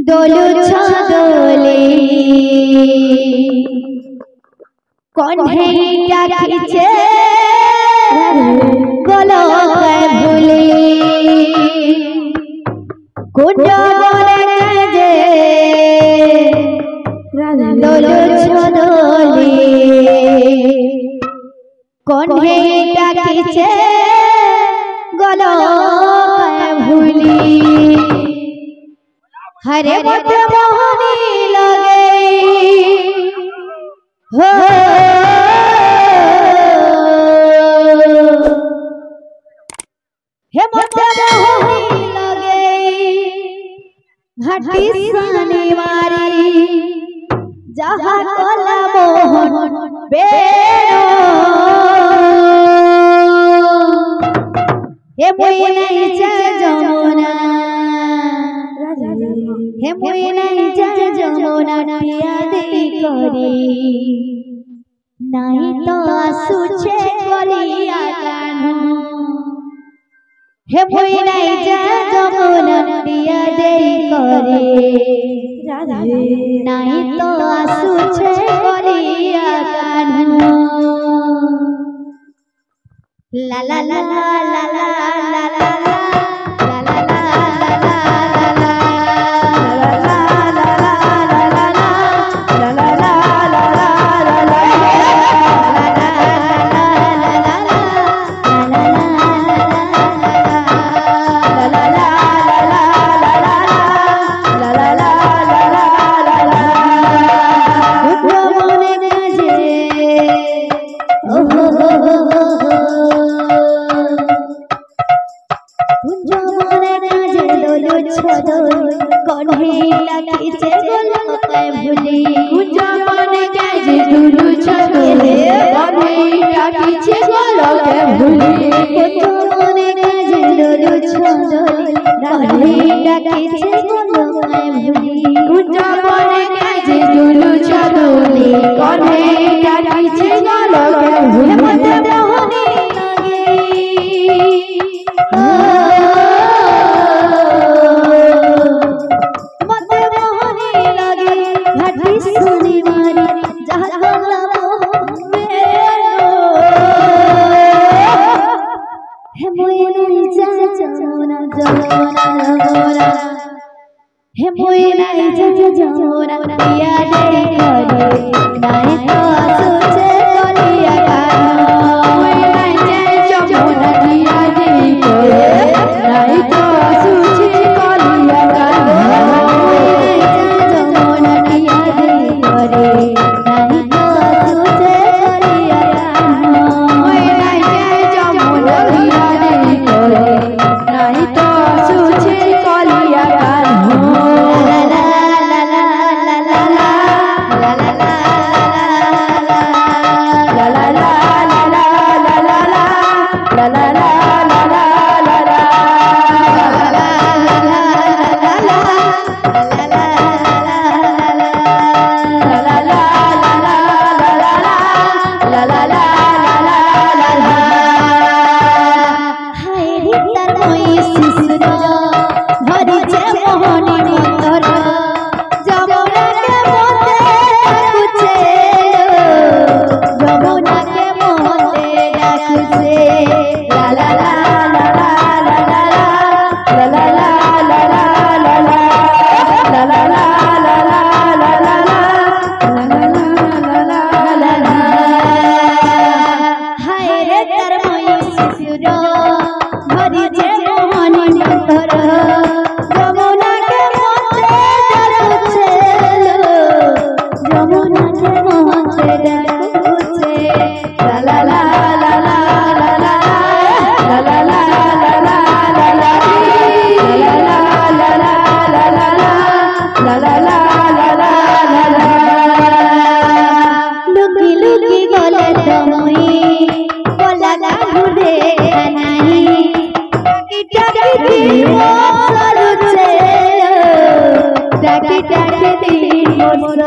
দোলু ছদলে কণ্ঠে ডাকিছে গলকে ভুলি কুণ্ড বলে যে দোলু ছদলে কণ্ঠে ডাকিছে গলকে ভুলি हरे मत मोहनी लगे हो हे मत मोहनी लगे घाटी सानी मारी जहाँ कोला मोहन बेरो हे मोई नहीं चा जमुना हे मोई नहीं जा जमुना पिया दे करे नहीं तो आसुछे कलिया कान्हा हे मोई नहीं जा जमुना पिया दे करे नहीं तो आसुछे कलिया कान्हा ला ला ला ला ला ला ला हे मोई नहीं जा जमुना पिया दे करे नहीं तो आसुछे कलिया कान्हा मोई नहीं जा जमुना पिया दे करे नहीं तो आसुछे कलिया कान्हा मोई नहीं जा जमुना पिया दे करे नहीं तो आसुछे कलिया कान्हा मोई नहीं जा जमुना पिया दे करे नहीं तो आसुछे कलिया कान्हा डाके डाके दिन मोर